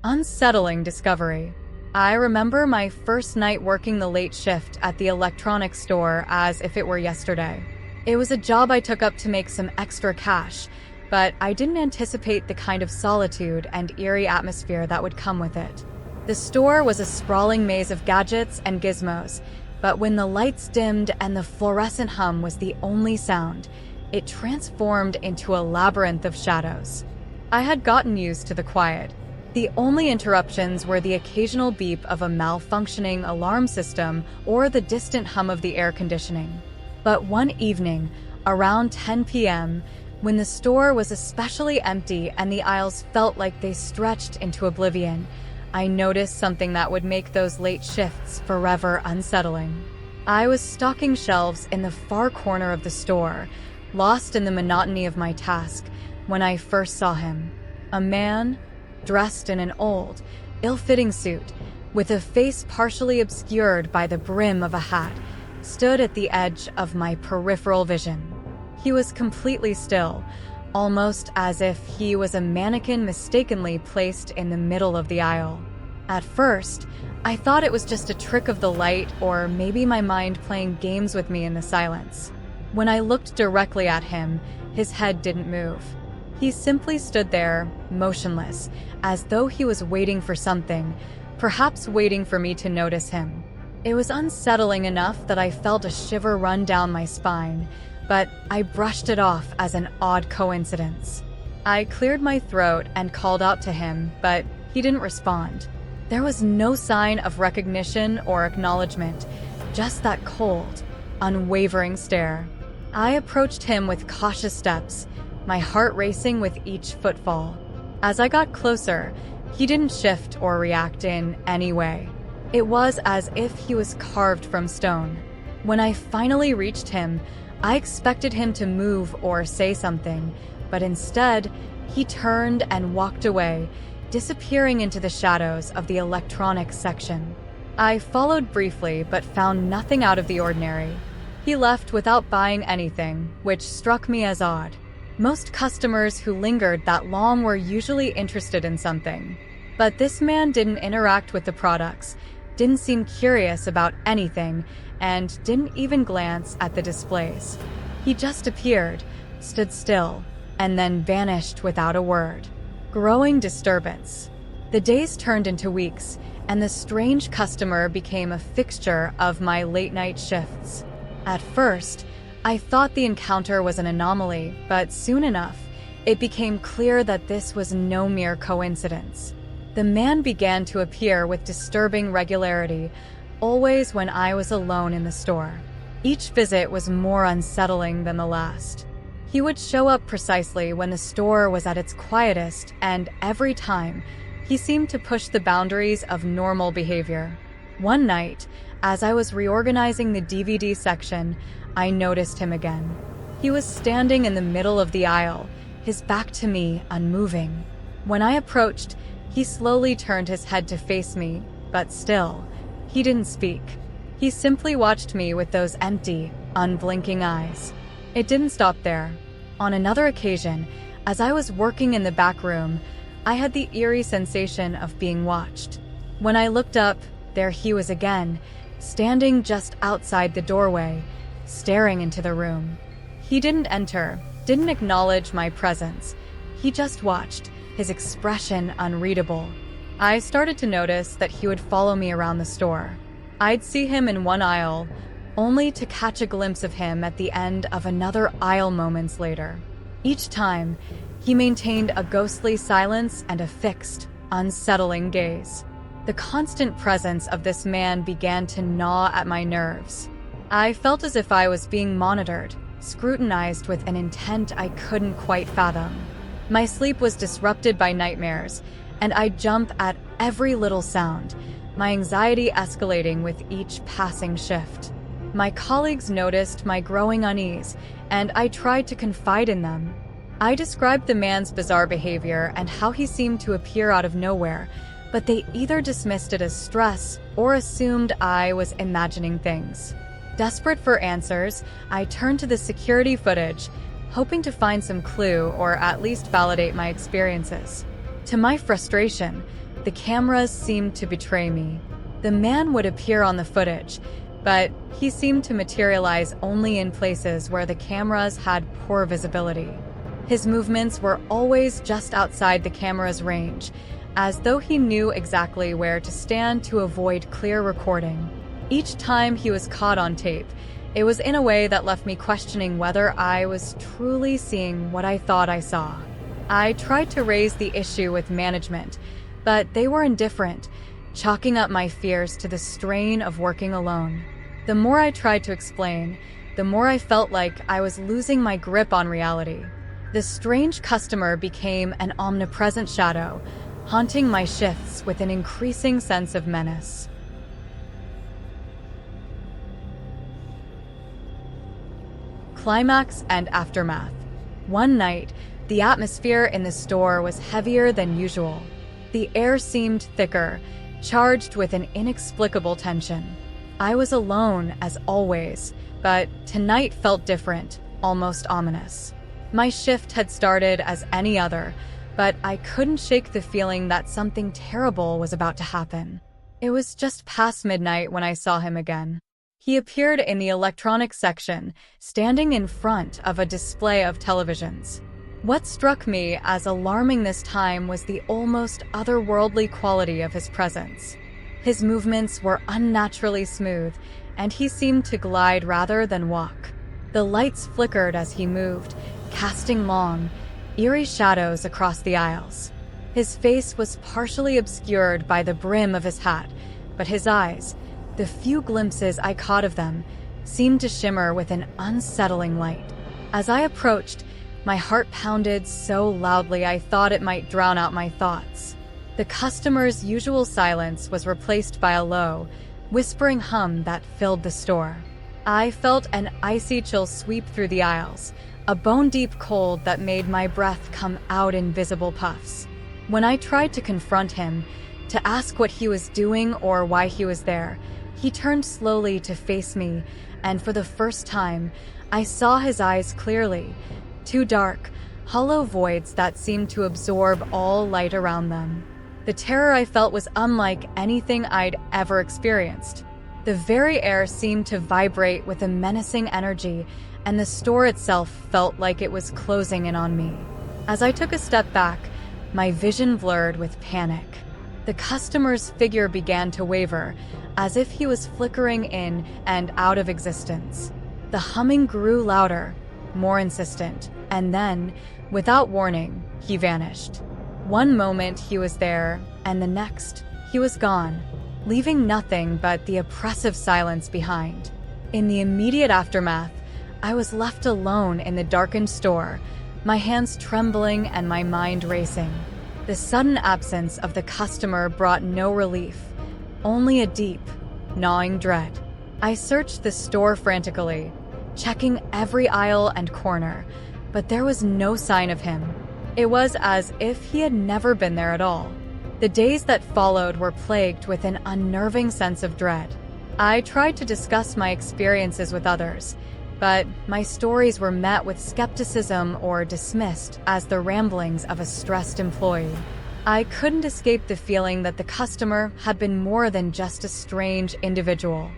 Unsettling discovery. I remember my first night working the late shift at the electronics store as if it were yesterday. It was a job I took up to make some extra cash, but I didn't anticipate the kind of solitude and eerie atmosphere that would come with it. The store was a sprawling maze of gadgets and gizmos, but when the lights dimmed and the fluorescent hum was the only sound, it transformed into a labyrinth of shadows. I had gotten used to the quiet. The only interruptions were the occasional beep of a malfunctioning alarm system or the distant hum of the air conditioning. But one evening, around 10 p.m., when the store was especially empty and the aisles felt like they stretched into oblivion, I noticed something that would make those late shifts forever unsettling. I was stocking shelves in the far corner of the store, lost in the monotony of my task, when I first saw him. A man, dressed in an old, ill-fitting suit, with a face partially obscured by the brim of a hat, stood at the edge of my peripheral vision. He was completely still, almost as if he was a mannequin mistakenly placed in the middle of the aisle. At first, I thought it was just a trick of the light or maybe my mind playing games with me in the silence. When I looked directly at him, his head didn't move. He simply stood there, motionless, as though he was waiting for something, perhaps waiting for me to notice him. It was unsettling enough that I felt a shiver run down my spine, but I brushed it off as an odd coincidence. I cleared my throat and called out to him, but he didn't respond. There was no sign of recognition or acknowledgement, just that cold, unwavering stare. I approached him with cautious steps, my heart racing with each footfall. As I got closer, he didn't shift or react in any way. It was as if he was carved from stone. When I finally reached him, I expected him to move or say something, but instead, he turned and walked away, disappearing into the shadows of the electronics section. I followed briefly, but found nothing out of the ordinary. He left without buying anything, which struck me as odd. Most customers who lingered that long were usually interested in something. But this man didn't interact with the products, didn't seem curious about anything, and didn't even glance at the displays. He just appeared, stood still, and then vanished without a word. Growing disturbance. The days turned into weeks, and the strange customer became a fixture of my late-night shifts. At first, I thought the encounter was an anomaly, but soon enough, it became clear that this was no mere coincidence. The man began to appear with disturbing regularity, always when I was alone in the store. Each visit was more unsettling than the last. He would show up precisely when the store was at its quietest, and every time, he seemed to push the boundaries of normal behavior. One night, as I was reorganizing the DVD section, I noticed him again. He was standing in the middle of the aisle, his back to me, unmoving. When I approached, he slowly turned his head to face me, but still, he didn't speak. He simply watched me with those empty, unblinking eyes. It didn't stop there. On another occasion, as I was working in the back room, I had the eerie sensation of being watched. When I looked up, there he was again, standing just outside the doorway, staring into the room. He didn't enter, didn't acknowledge my presence. He just watched, his expression unreadable. I started to notice that he would follow me around the store. I'd see him in one aisle, only to catch a glimpse of him at the end of another aisle moments later. Each time, he maintained a ghostly silence and a fixed, unsettling gaze. The constant presence of this man began to gnaw at my nerves. I felt as if I was being monitored, scrutinized with an intent I couldn't quite fathom. My sleep was disrupted by nightmares, and I'd jump at every little sound, my anxiety escalating with each passing shift. My colleagues noticed my growing unease, and I tried to confide in them. I described the man's bizarre behavior and how he seemed to appear out of nowhere, but they either dismissed it as stress or assumed I was imagining things. Desperate for answers, I turned to the security footage, hoping to find some clue or at least validate my experiences. To my frustration, The cameras seemed to betray me. The man would appear on the footage, but he seemed to materialize only in places where the cameras had poor visibility. His movements were always just outside the camera's range, as though he knew exactly where to stand to avoid clear recording. Each time he was caught on tape, it was in a way that left me questioning whether I was truly seeing what I thought I saw. I tried to raise the issue with management, but they were indifferent, chalking up my fears to the strain of working alone. The more I tried to explain, the more I felt like I was losing my grip on reality. The strange customer became an omnipresent shadow, haunting my shifts with an increasing sense of menace. Climax and aftermath. One night, the atmosphere in the store was heavier than usual. The air seemed thicker, charged with an inexplicable tension. I was alone, as always, but tonight felt different, almost ominous. My shift had started as any other, but I couldn't shake the feeling that something terrible was about to happen. It was just past midnight when I saw him again. He appeared in the electronics section, standing in front of a display of televisions. What struck me as alarming this time was the almost otherworldly quality of his presence. His movements were unnaturally smooth, and he seemed to glide rather than walk. The lights flickered as he moved, casting long, eerie shadows across the aisles. His face was partially obscured by the brim of his hat, but his eyes, the few glimpses I caught of them, seemed to shimmer with an unsettling light. As I approached, my heart pounded so loudly I thought it might drown out my thoughts. The customer's usual silence was replaced by a low, whispering hum that filled the store. I felt an icy chill sweep through the aisles, a bone-deep cold that made my breath come out in visible puffs. When I tried to confront him, to ask what he was doing or why he was there, he turned slowly to face me, and for the first time, I saw his eyes clearly, two dark, hollow voids that seemed to absorb all light around them. The terror I felt was unlike anything I'd ever experienced. The very air seemed to vibrate with a menacing energy, and the store itself felt like it was closing in on me. As I took a step back, my vision blurred with panic. The customer's figure began to waver, as if he was flickering in and out of existence. The humming grew louder, more insistent, and then, without warning, he vanished. One moment he was there, and the next, he was gone, leaving nothing but the oppressive silence behind. In the immediate aftermath, I was left alone in the darkened store, my hands trembling and my mind racing. The sudden absence of the customer brought no relief, only a deep, gnawing dread. I searched the store frantically, checking every aisle and corner, but there was no sign of him. It was as if he had never been there at all. The days that followed were plagued with an unnerving sense of dread. I tried to discuss my experiences with others, but my stories were met with skepticism or dismissed as the ramblings of a stressed employee. I couldn't escape the feeling that the customer had been more than just a strange individual.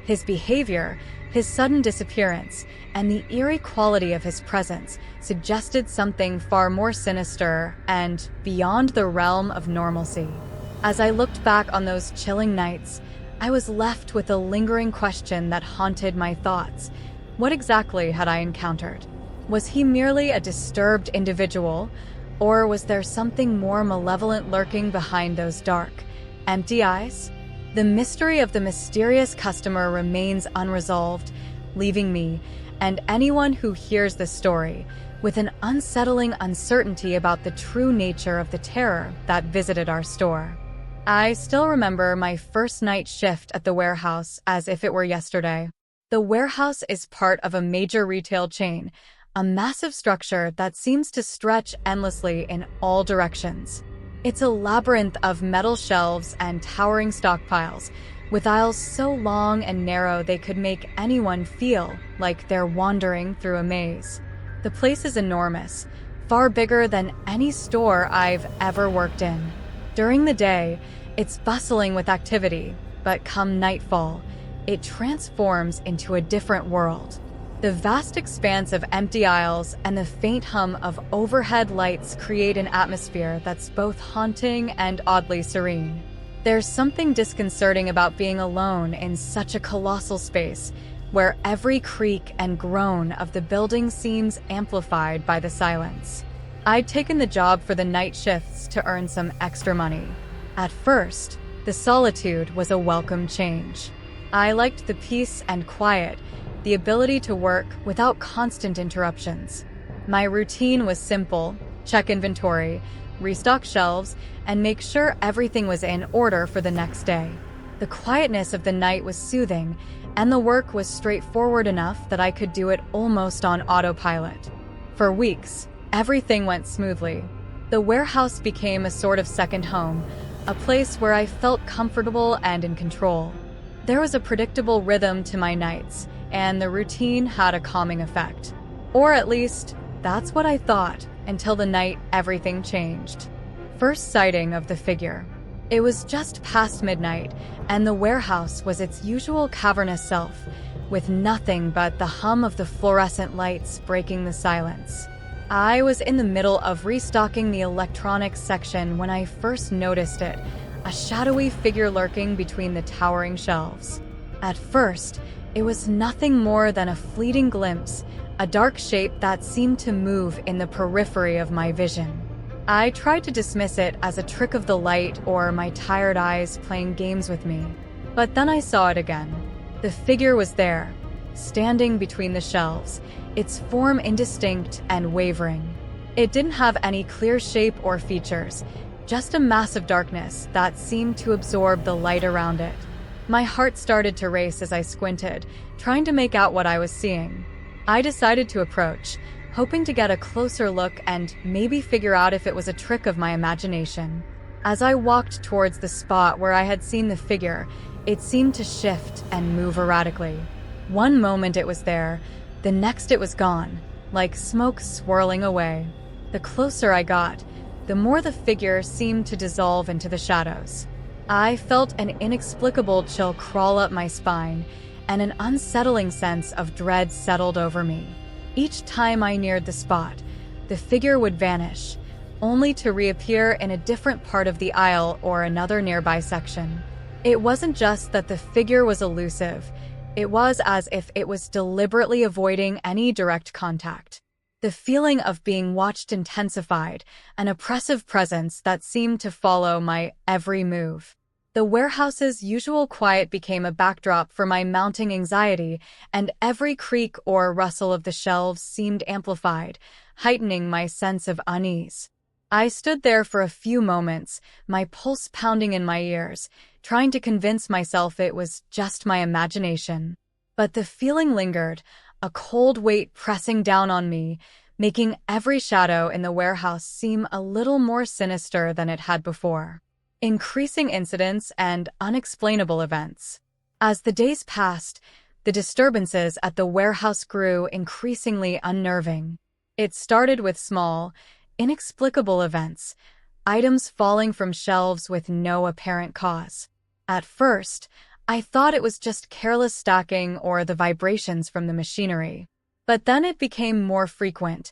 His behavior, his sudden disappearance, and the eerie quality of his presence suggested something far more sinister and beyond the realm of normalcy. As I looked back on those chilling nights, I was left with a lingering question that haunted my thoughts. What exactly had I encountered? Was he merely a disturbed individual, or was there something more malevolent lurking behind those dark, empty eyes? The mystery of the mysterious customer remains unresolved, leaving me, and anyone who hears this story, with an unsettling uncertainty about the true nature of the terror that visited our store. I still remember my first night shift at the warehouse as if it were yesterday. The warehouse is part of a major retail chain, a massive structure that seems to stretch endlessly in all directions. It's a labyrinth of metal shelves and towering stockpiles, with aisles so long and narrow they could make anyone feel like they're wandering through a maze. The place is enormous, far bigger than any store I've ever worked in. During the day, it's bustling with activity, but come nightfall, it transforms into a different world. The vast expanse of empty aisles and the faint hum of overhead lights create an atmosphere that's both haunting and oddly serene. There's something disconcerting about being alone in such a colossal space, where every creak and groan of the building seems amplified by the silence. I'd taken the job for the night shifts to earn some extra money. At first, the solitude was a welcome change. I liked the peace and quiet, the ability to work without constant interruptions. My routine was simple: check inventory, restock shelves, and make sure everything was in order for the next day. The quietness of the night was soothing, and the work was straightforward enough that I could do it almost on autopilot. For weeks, everything went smoothly. The warehouse became a sort of second home, a place where I felt comfortable and in control. There was a predictable rhythm to my nights, and the routine had a calming effect. Or at least, that's what I thought, until the night everything changed. First sighting of the figure. It was just past midnight, and the warehouse was its usual cavernous self, with nothing but the hum of the fluorescent lights breaking the silence. I was in the middle of restocking the electronics section when I first noticed it, a shadowy figure lurking between the towering shelves. At first, it was nothing more than a fleeting glimpse, a dark shape that seemed to move in the periphery of my vision. I tried to dismiss it as a trick of the light or my tired eyes playing games with me. But then I saw it again. The figure was there, standing between the shelves, its form indistinct and wavering. It didn't have any clear shape or features, just a mass of darkness that seemed to absorb the light around it. My heart started to race as I squinted, trying to make out what I was seeing. I decided to approach, hoping to get a closer look and maybe figure out if it was a trick of my imagination. As I walked towards the spot where I had seen the figure, it seemed to shift and move erratically. One moment it was there, the next it was gone, like smoke swirling away. The closer I got, the more the figure seemed to dissolve into the shadows. I felt an inexplicable chill crawl up my spine, and an unsettling sense of dread settled over me. Each time I neared the spot, the figure would vanish, only to reappear in a different part of the aisle or another nearby section. It wasn't just that the figure was elusive, it was as if it was deliberately avoiding any direct contact. The feeling of being watched intensified, an oppressive presence that seemed to follow my every move. The warehouse's usual quiet became a backdrop for my mounting anxiety, and every creak or rustle of the shelves seemed amplified, heightening my sense of unease. I stood there for a few moments, my pulse pounding in my ears, trying to convince myself it was just my imagination. But the feeling lingered, a cold weight pressing down on me, making every shadow in the warehouse seem a little more sinister than it had before. Increasing incidents and unexplainable events. As the days passed, the disturbances at the warehouse grew increasingly unnerving. It started with small, inexplicable events, items falling from shelves with no apparent cause. At first, I thought it was just careless stacking or the vibrations from the machinery. But then it became more frequent.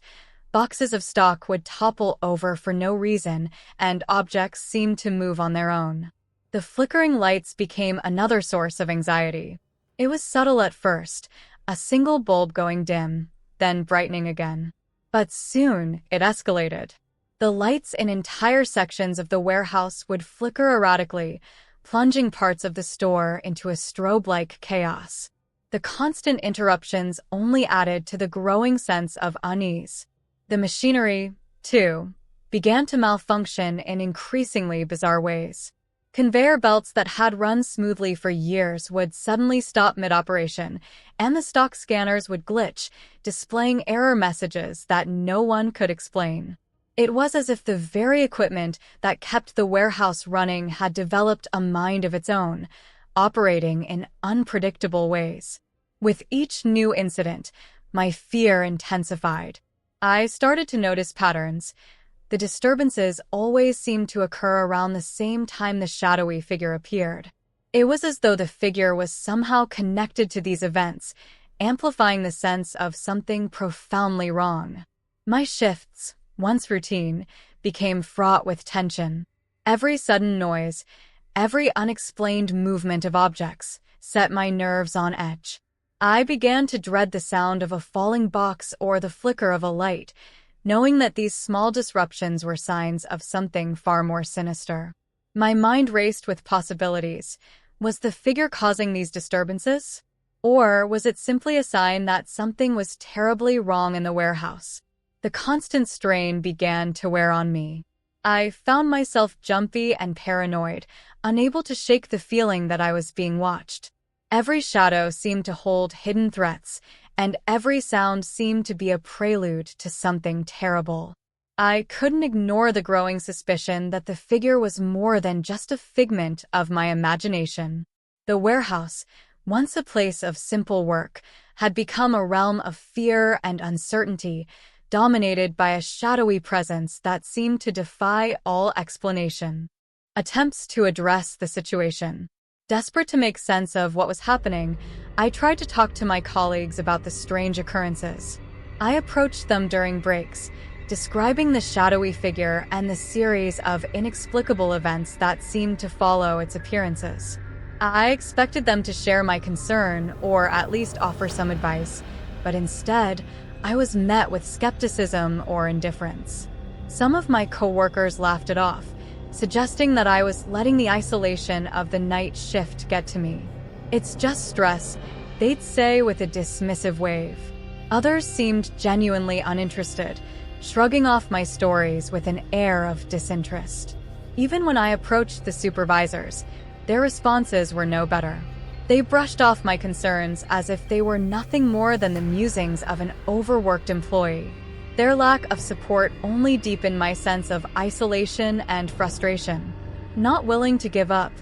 Boxes of stock would topple over for no reason, and objects seemed to move on their own. The flickering lights became another source of anxiety. It was subtle at first, a single bulb going dim, then brightening again. But soon, it escalated. The lights in entire sections of the warehouse would flicker erratically, plunging parts of the store into a strobe-like chaos. The constant interruptions only added to the growing sense of unease. The machinery, too, began to malfunction in increasingly bizarre ways. Conveyor belts that had run smoothly for years would suddenly stop mid-operation, and the stock scanners would glitch, displaying error messages that no one could explain. It was as if the very equipment that kept the warehouse running had developed a mind of its own, operating in unpredictable ways. With each new incident, my fear intensified. I started to notice patterns, The disturbances always seemed to occur around the same time the shadowy figure appeared. It was as though the figure was somehow connected to these events, amplifying the sense of something profoundly wrong. My shifts, once routine, became fraught with tension. Every sudden noise, every unexplained movement of objects, set my nerves on edge. I began to dread the sound of a falling box or the flicker of a light, knowing that these small disruptions were signs of something far more sinister. My mind raced with possibilities. Was the figure causing these disturbances? Or was it simply a sign that something was terribly wrong in the warehouse? The constant strain began to wear on me. I found myself jumpy and paranoid, unable to shake the feeling that I was being watched. Every shadow seemed to hold hidden threats, and every sound seemed to be a prelude to something terrible. I couldn't ignore the growing suspicion that the figure was more than just a figment of my imagination. The warehouse, once a place of simple work, had become a realm of fear and uncertainty, dominated by a shadowy presence that seemed to defy all explanation. Attempts to address the situation. Desperate to make sense of what was happening, I tried to talk to my colleagues about the strange occurrences. I approached them during breaks, describing the shadowy figure and the series of inexplicable events that seemed to follow its appearances. I expected them to share my concern or at least offer some advice, but instead, I was met with skepticism or indifference. Some of my coworkers laughed it off, suggesting that I was letting the isolation of the night shift get to me. "It's just stress," they'd say with a dismissive wave. Others seemed genuinely uninterested, shrugging off my stories with an air of disinterest. Even when I approached the supervisors, their responses were no better. They brushed off my concerns as if they were nothing more than the musings of an overworked employee. Their lack of support only deepened my sense of isolation and frustration. Not willing to give up,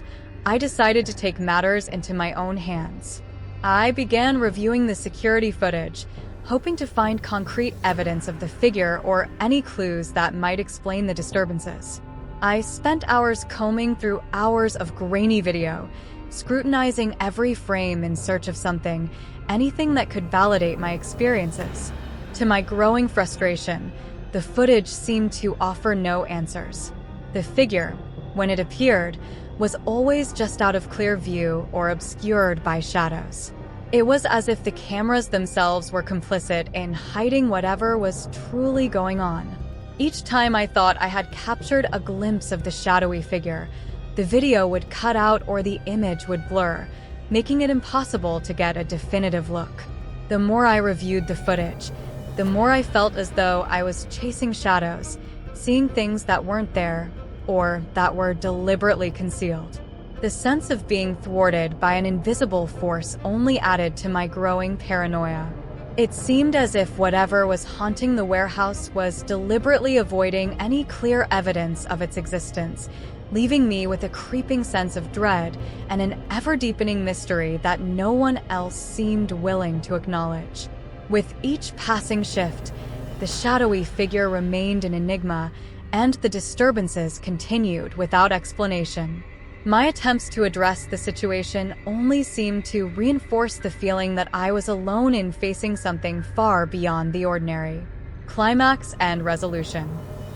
I decided to take matters into my own hands. I began reviewing the security footage, hoping to find concrete evidence of the figure or any clues that might explain the disturbances. I spent hours combing through hours of grainy video, scrutinizing every frame in search of something, anything that could validate my experiences. To my growing frustration, the footage seemed to offer no answers. The figure, when it appeared, was always just out of clear view or obscured by shadows. It was as if the cameras themselves were complicit in hiding whatever was truly going on. Each time I thought I had captured a glimpse of the shadowy figure, the video would cut out or the image would blur, making it impossible to get a definitive look. The more I reviewed the footage, the more I felt as though I was chasing shadows, seeing things that weren't there, or that were deliberately concealed. The sense of being thwarted by an invisible force only added to my growing paranoia. It seemed as if whatever was haunting the warehouse was deliberately avoiding any clear evidence of its existence, leaving me with a creeping sense of dread and an ever-deepening mystery that no one else seemed willing to acknowledge. With each passing shift, the shadowy figure remained an enigma, and the disturbances continued without explanation. My attempts to address the situation only seemed to reinforce the feeling that I was alone in facing something far beyond the ordinary. Climax and resolution.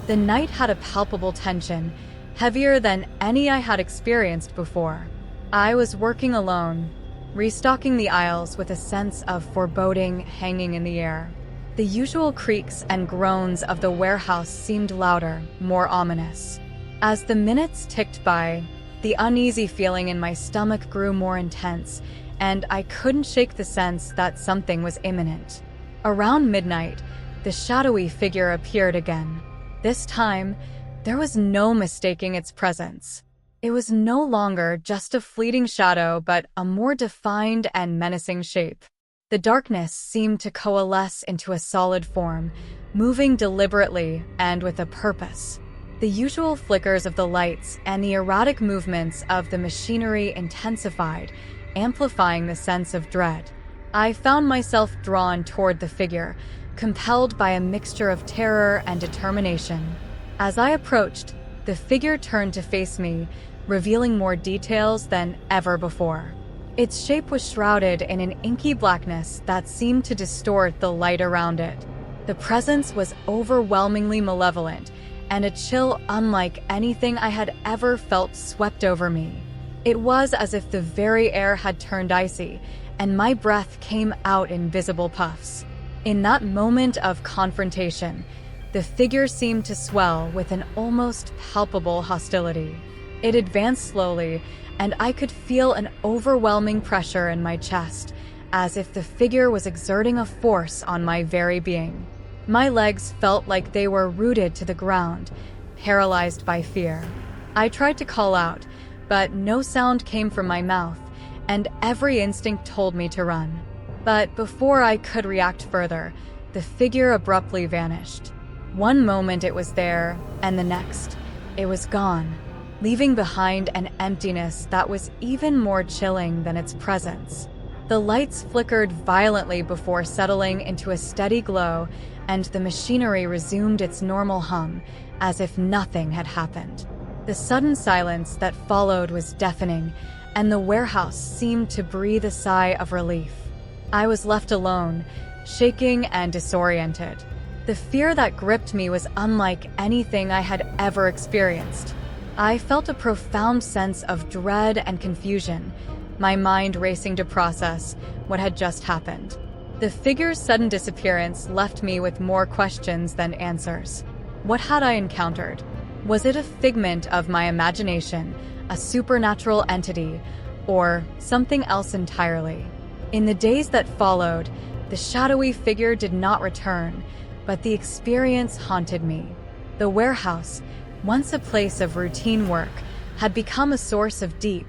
The night had a palpable tension, heavier than any I had experienced before. I was working alone, restocking the aisles with a sense of foreboding hanging in the air. The usual creaks and groans of the warehouse seemed louder, more ominous. As the minutes ticked by, the uneasy feeling in my stomach grew more intense, and I couldn't shake the sense that something was imminent. Around midnight, the shadowy figure appeared again. This time, there was no mistaking its presence. It was no longer just a fleeting shadow, but a more defined and menacing shape. The darkness seemed to coalesce into a solid form, moving deliberately and with a purpose. The usual flickers of the lights and the erratic movements of the machinery intensified, amplifying the sense of dread. I found myself drawn toward the figure, compelled by a mixture of terror and determination. As I approached, the figure turned to face me, revealing more details than ever before. Its shape was shrouded in an inky blackness that seemed to distort the light around it. The presence was overwhelmingly malevolent, and a chill unlike anything I had ever felt swept over me. It was as if the very air had turned icy, and my breath came out in visible puffs. In that moment of confrontation, the figure seemed to swell with an almost palpable hostility. It advanced slowly, and I could feel an overwhelming pressure in my chest, as if the figure was exerting a force on my very being. My legs felt like they were rooted to the ground, paralyzed by fear. I tried to call out, but no sound came from my mouth, and every instinct told me to run. But before I could react further, the figure abruptly vanished. One moment it was there, and the next, it was gone, leaving behind an emptiness that was even more chilling than its presence. The lights flickered violently before settling into a steady glow, and the machinery resumed its normal hum, as if nothing had happened. The sudden silence that followed was deafening, and the warehouse seemed to breathe a sigh of relief. I was left alone, shaking and disoriented. The fear that gripped me was unlike anything I had ever experienced. I felt a profound sense of dread and confusion, my mind racing to process what had just happened. The figure's sudden disappearance left me with more questions than answers. What had I encountered? Was it a figment of my imagination, a supernatural entity, or something else entirely? In the days that followed, the shadowy figure did not return, but the experience haunted me. The warehouse, once a place of routine work, had become a source of deep,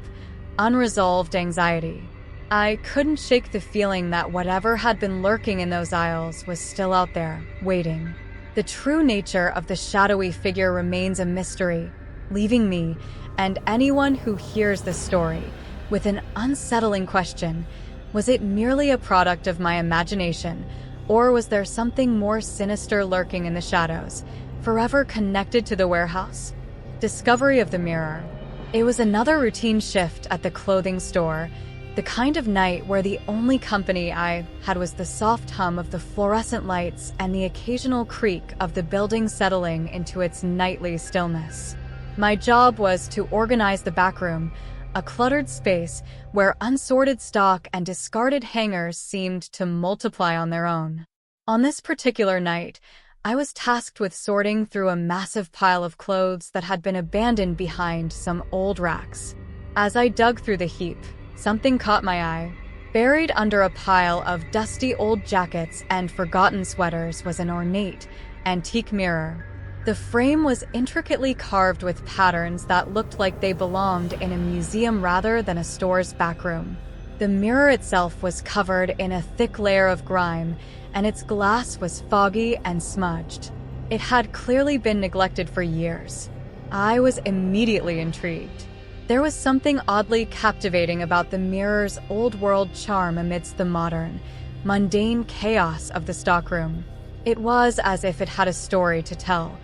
unresolved anxiety. I couldn't shake the feeling that whatever had been lurking in those aisles was still out there, waiting. The true nature of the shadowy figure remains a mystery, leaving me, and anyone who hears the story, with an unsettling question: was it merely a product of my imagination, or was there something more sinister lurking in the shadows, forever connected to the warehouse? Discovery of the mirror. It was another routine shift at the clothing store, the kind of night where the only company I had was the soft hum of the fluorescent lights and the occasional creak of the building settling into its nightly stillness. My job was to organize the back room, a cluttered space where unsorted stock and discarded hangers seemed to multiply on their own. On this particular night, I was tasked with sorting through a massive pile of clothes that had been abandoned behind some old racks. As I dug through the heap, something caught my eye. Buried under a pile of dusty old jackets and forgotten sweaters was an ornate, antique mirror. The frame was intricately carved with patterns that looked like they belonged in a museum rather than a store's backroom. The mirror itself was covered in a thick layer of grime, and its glass was foggy and smudged. It had clearly been neglected for years. I was immediately intrigued. There was something oddly captivating about the mirror's old-world charm amidst the modern, mundane chaos of the stockroom. It was as if it had a story to tell,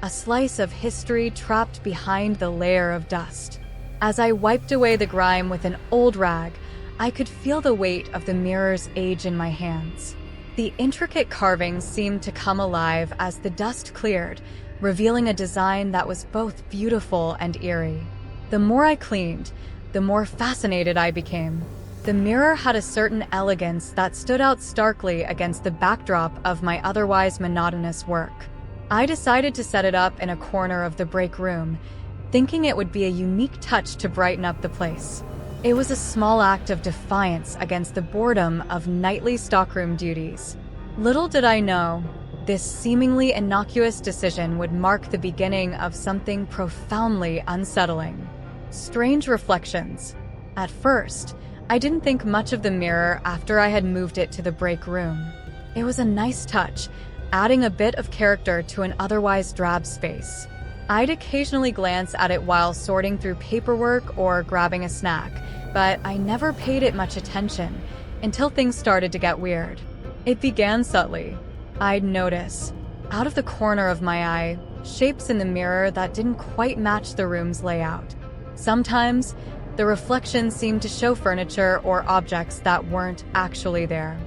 a slice of history trapped behind the layer of dust. As I wiped away the grime with an old rag, I could feel the weight of the mirror's age in my hands. The intricate carvings seemed to come alive as the dust cleared, revealing a design that was both beautiful and eerie. The more I cleaned, the more fascinated I became. The mirror had a certain elegance that stood out starkly against the backdrop of my otherwise monotonous work. I decided to set it up in a corner of the break room, thinking it would be a unique touch to brighten up the place. It was a small act of defiance against the boredom of nightly stockroom duties. Little did I know, this seemingly innocuous decision would mark the beginning of something profoundly unsettling. Strange reflections. At first, I didn't think much of the mirror after I had moved it to the break room. It was a nice touch, adding a bit of character to an otherwise drab space. I'd occasionally glance at it while sorting through paperwork or grabbing a snack, but I never paid it much attention until things started to get weird. It began subtly. I'd notice, out of the corner of my eye, shapes in the mirror that didn't quite match the room's layout. Sometimes, the reflections seemed to show furniture or objects that weren't actually there.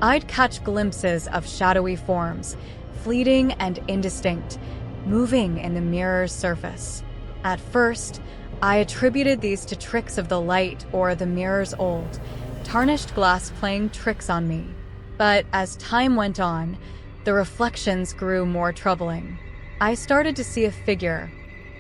I'd catch glimpses of shadowy forms, fleeting and indistinct, moving in the mirror's surface. At first, I attributed these to tricks of the light or the mirror's old, tarnished glass playing tricks on me. But as time went on, the reflections grew more troubling. I started to see a figure,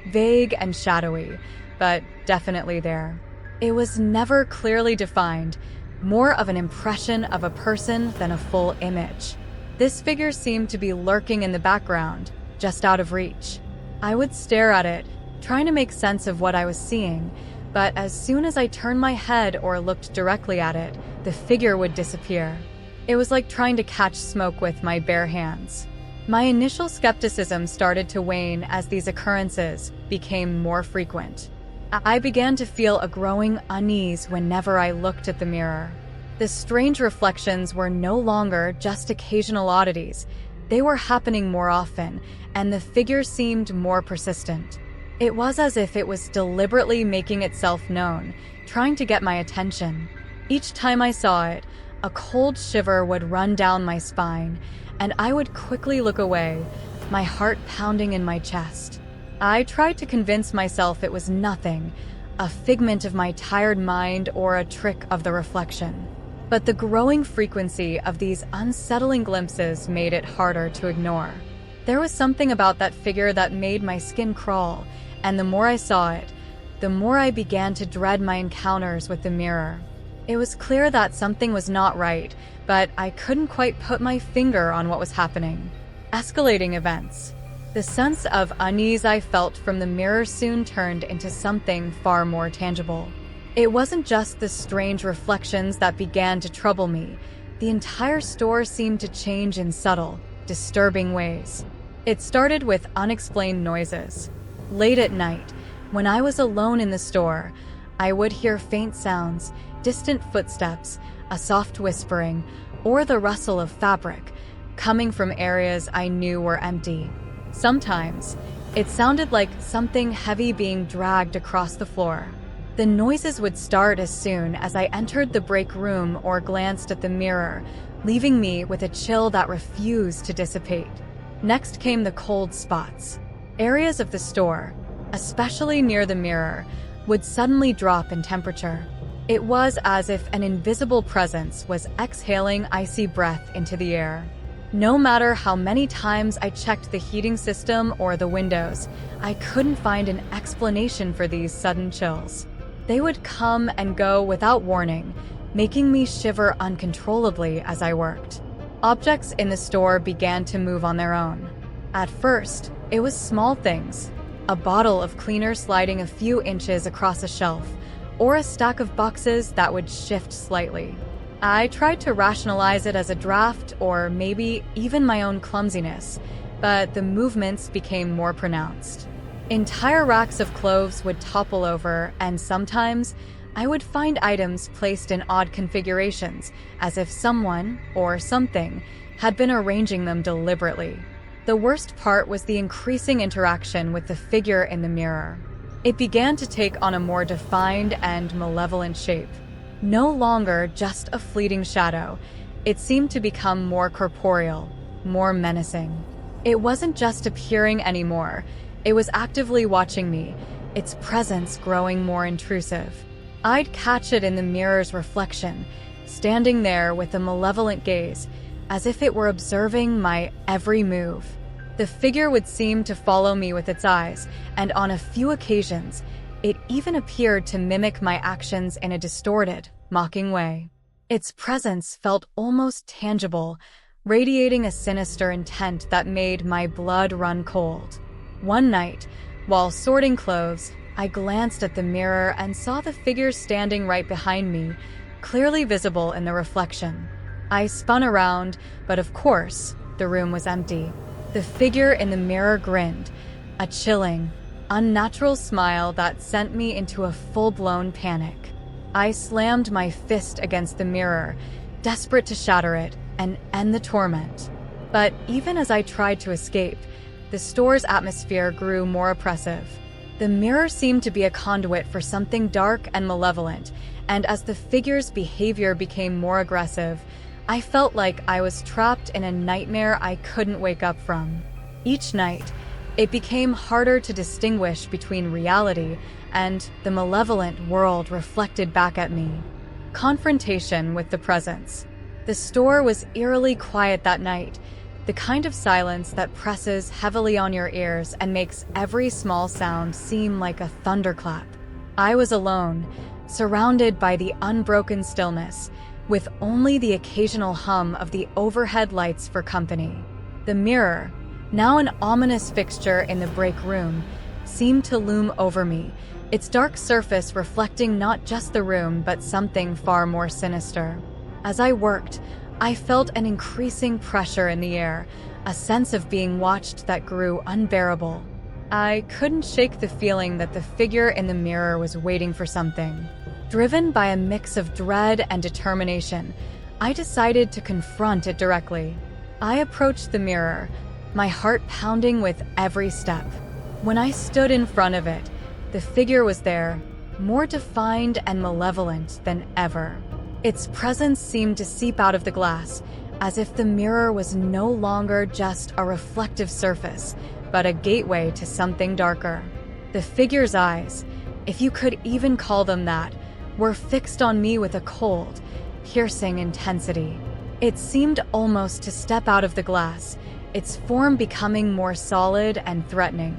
vague and shadowy, but definitely there. It was never clearly defined, more of an impression of a person than a full image. This figure seemed to be lurking in the background, just out of reach. I would stare at it, trying to make sense of what I was seeing, but as soon as I turned my head or looked directly at it, the figure would disappear. It was like trying to catch smoke with my bare hands. My initial skepticism started to wane as these occurrences became more frequent. I began to feel a growing unease whenever I looked at the mirror. The strange reflections were no longer just occasional oddities. They were happening more often, and the figure seemed more persistent. It was as if it was deliberately making itself known, trying to get my attention. Each time I saw it, a cold shiver would run down my spine, and I would quickly look away, my heart pounding in my chest. I tried to convince myself it was nothing, a figment of my tired mind or a trick of the reflection. But the growing frequency of these unsettling glimpses made it harder to ignore. There was something about that figure that made my skin crawl, and the more I saw it, the more I began to dread my encounters with the mirror. It was clear that something was not right, but I couldn't quite put my finger on what was happening. Escalating events. The sense of unease I felt from the mirror soon turned into something far more tangible. It wasn't just the strange reflections that began to trouble me. The entire store seemed to change in subtle, disturbing ways. It started with unexplained noises. Late at night, when I was alone in the store, I would hear faint sounds, distant footsteps, a soft whispering, or the rustle of fabric, coming from areas I knew were empty. Sometimes, it sounded like something heavy being dragged across the floor. The noises would start as soon as I entered the break room or glanced at the mirror, leaving me with a chill that refused to dissipate. Next came the cold spots. Areas of the store, especially near the mirror, would suddenly drop in temperature. It was as if an invisible presence was exhaling icy breath into the air. No matter how many times I checked the heating system or the windows, I couldn't find an explanation for these sudden chills. They would come and go without warning, making me shiver uncontrollably as I worked. Objects in the store began to move on their own. At first, it was small things, a bottle of cleaner sliding a few inches across a shelf, or a stack of boxes that would shift slightly. I tried to rationalize it as a draft or maybe even my own clumsiness, but the movements became more pronounced. Entire racks of clothes would topple over, and sometimes I would find items placed in odd configurations, as if someone or something had been arranging them deliberately. The worst part was the increasing interaction with the figure in the mirror. It began to take on a more defined and malevolent shape. No longer just a fleeting shadow, it seemed to become more corporeal, more menacing. It wasn't just appearing anymore, it was actively watching me, its presence growing more intrusive. I'd catch it in the mirror's reflection, standing there with a malevolent gaze, as if it were observing my every move. The figure would seem to follow me with its eyes, and on a few occasions, it even appeared to mimic my actions in a distorted, mocking way. Its presence felt almost tangible, radiating a sinister intent that made my blood run cold. One night, while sorting clothes, I glanced at the mirror and saw the figure standing right behind me, clearly visible in the reflection. I spun around, but of course, the room was empty. The figure in the mirror grinned, a chilling, unnatural smile that sent me into a full-blown panic. I slammed my fist against the mirror, desperate to shatter it and end the torment. But even as I tried to escape, the store's atmosphere grew more oppressive. The mirror seemed to be a conduit for something dark and malevolent, and as the figure's behavior became more aggressive, I felt like I was trapped in a nightmare I couldn't wake up from. Each night, it became harder to distinguish between reality and the malevolent world reflected back at me. Confrontation with the presence. The store was eerily quiet that night, the kind of silence that presses heavily on your ears and makes every small sound seem like a thunderclap. I was alone, surrounded by the unbroken stillness, with only the occasional hum of the overhead lights for company. The mirror, now an ominous fixture in the break room, seemed to loom over me, its dark surface reflecting not just the room but something far more sinister. As I worked, I felt an increasing pressure in the air, a sense of being watched that grew unbearable. I couldn't shake the feeling that the figure in the mirror was waiting for something. Driven by a mix of dread and determination, I decided to confront it directly. I approached the mirror, my heart pounding with every step. When I stood in front of it, the figure was there, more defined and malevolent than ever. Its presence seemed to seep out of the glass, as if the mirror was no longer just a reflective surface, but a gateway to something darker. The figure's eyes, if you could even call them that, were fixed on me with a cold, piercing intensity. It seemed almost to step out of the glass, its form becoming more solid and threatening.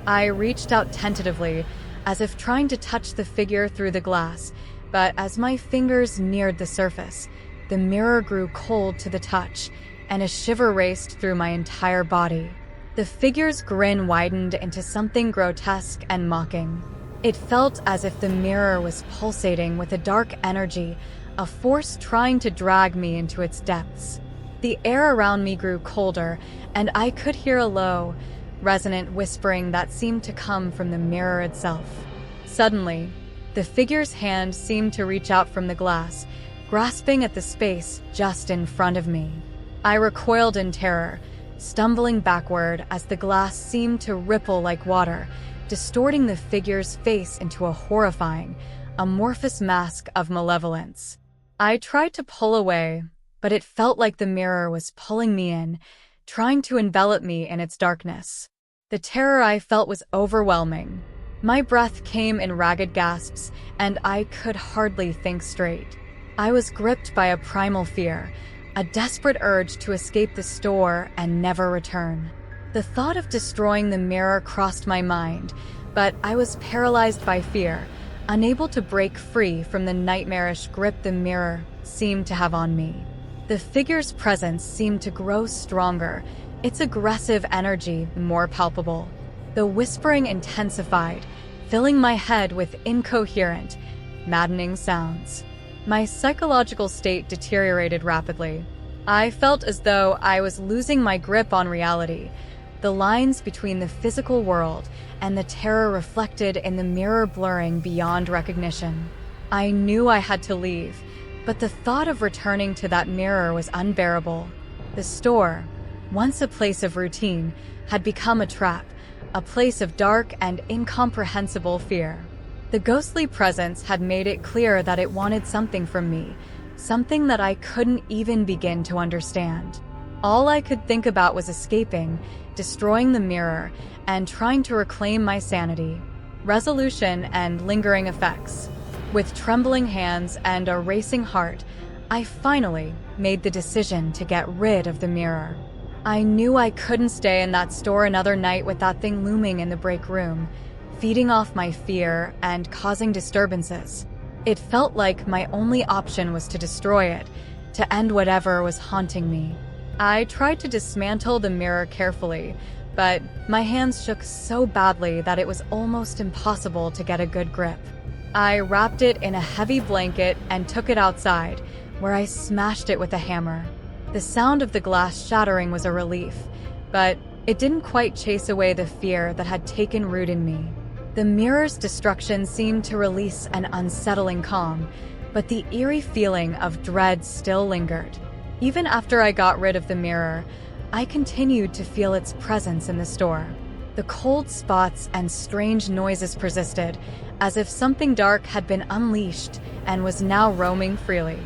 I reached out tentatively, as if trying to touch the figure through the glass, but as my fingers neared the surface, the mirror grew cold to the touch, and a shiver raced through my entire body. The figure's grin widened into something grotesque and mocking. It felt as if the mirror was pulsating with a dark energy, a force trying to drag me into its depths. The air around me grew colder, and I could hear a low, resonant whispering that seemed to come from the mirror itself. Suddenly, the figure's hand seemed to reach out from the glass, grasping at the space just in front of me. I recoiled in terror, stumbling backward as the glass seemed to ripple like water, distorting the figure's face into a horrifying, amorphous mask of malevolence. I tried to pull away, but it felt like the mirror was pulling me in, trying to envelop me in its darkness. The terror I felt was overwhelming. My breath came in ragged gasps, and I could hardly think straight. I was gripped by a primal fear, a desperate urge to escape the store and never return. The thought of destroying the mirror crossed my mind, but I was paralyzed by fear, unable to break free from the nightmarish grip the mirror seemed to have on me. The figure's presence seemed to grow stronger, its aggressive energy more palpable. The whispering intensified, filling my head with incoherent, maddening sounds. My psychological state deteriorated rapidly. I felt as though I was losing my grip on reality, the lines between the physical world and the terror reflected in the mirror blurring beyond recognition. I knew I had to leave, but the thought of returning to that mirror was unbearable. The store, once a place of routine, had become a trap, a place of dark and incomprehensible fear. The ghostly presence had made it clear that it wanted something from me, something that I couldn't even begin to understand. All I could think about was escaping, destroying the mirror, and trying to reclaim my sanity. Resolution and lingering effects. With trembling hands and a racing heart, I finally made the decision to get rid of the mirror. I knew I couldn't stay in that store another night with that thing looming in the break room, feeding off my fear and causing disturbances. It felt like my only option was to destroy it, to end whatever was haunting me. I tried to dismantle the mirror carefully, but my hands shook so badly that it was almost impossible to get a good grip. I wrapped it in a heavy blanket and took it outside, where I smashed it with a hammer. The sound of the glass shattering was a relief, but it didn't quite chase away the fear that had taken root in me. The mirror's destruction seemed to release an unsettling calm, but the eerie feeling of dread still lingered. Even after I got rid of the mirror, I continued to feel its presence in the store. The cold spots and strange noises persisted, as if something dark had been unleashed and was now roaming freely.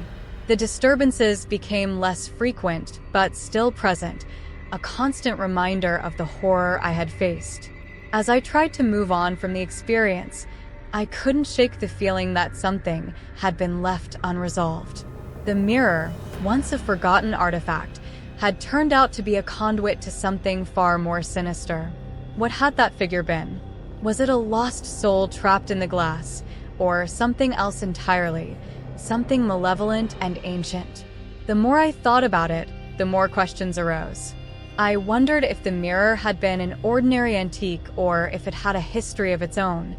The disturbances became less frequent, but still present, a constant reminder of the horror I had faced. As I tried to move on from the experience, I couldn't shake the feeling that something had been left unresolved. The mirror, once a forgotten artifact, had turned out to be a conduit to something far more sinister. What had that figure been? Was it a lost soul trapped in the glass, or something else entirely, something malevolent and ancient? The more I thought about it, the more questions arose. I wondered if the mirror had been an ordinary antique or if it had a history of its own,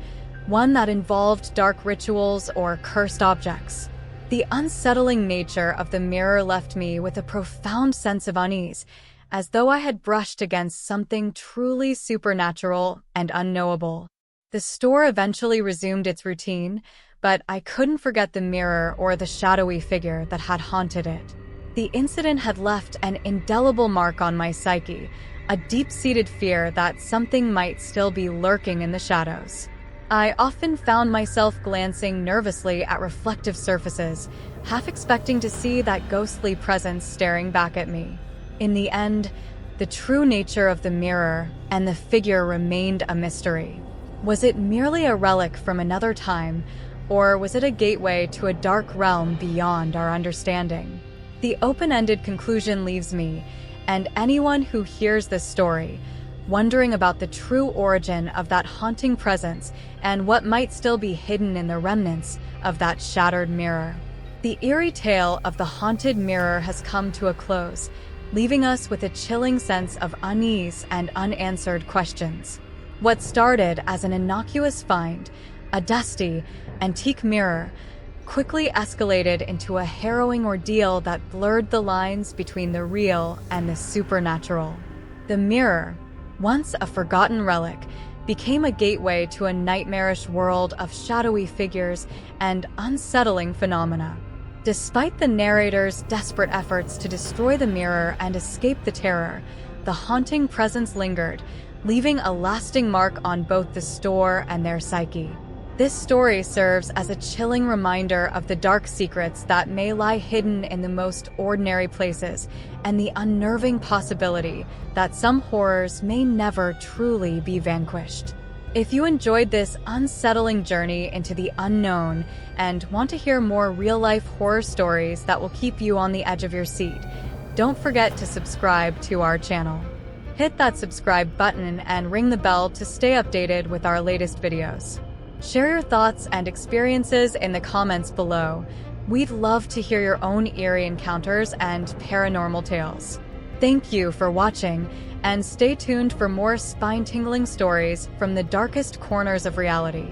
one that involved dark rituals or cursed objects. The unsettling nature of the mirror left me with a profound sense of unease, as though I had brushed against something truly supernatural and unknowable. The store eventually resumed its routine, but I couldn't forget the mirror or the shadowy figure that had haunted it. The incident had left an indelible mark on my psyche, a deep-seated fear that something might still be lurking in the shadows. I often found myself glancing nervously at reflective surfaces, half expecting to see that ghostly presence staring back at me. In the end, the true nature of the mirror and the figure remained a mystery. Was it merely a relic from another time, or was it a gateway to a dark realm beyond our understanding? The open-ended conclusion leaves me, and anyone who hears this story, wondering about the true origin of that haunting presence and what might still be hidden in the remnants of that shattered mirror. The eerie tale of the haunted mirror has come to a close, leaving us with a chilling sense of unease and unanswered questions. What started as an innocuous find, a dusty, antique mirror, quickly escalated into a harrowing ordeal that blurred the lines between the real and the supernatural. The mirror, once a forgotten relic, became a gateway to a nightmarish world of shadowy figures and unsettling phenomena. Despite the narrator's desperate efforts to destroy the mirror and escape the terror, the haunting presence lingered, leaving a lasting mark on both the store and their psyche. This story serves as a chilling reminder of the dark secrets that may lie hidden in the most ordinary places, and the unnerving possibility that some horrors may never truly be vanquished. If you enjoyed this unsettling journey into the unknown and want to hear more real-life horror stories that will keep you on the edge of your seat, don't forget to subscribe to our channel. Hit that subscribe button and ring the bell to stay updated with our latest videos. Share your thoughts and experiences in the comments below. We'd love to hear your own eerie encounters and paranormal tales. Thank you for watching, and stay tuned for more spine-tingling stories from the darkest corners of reality.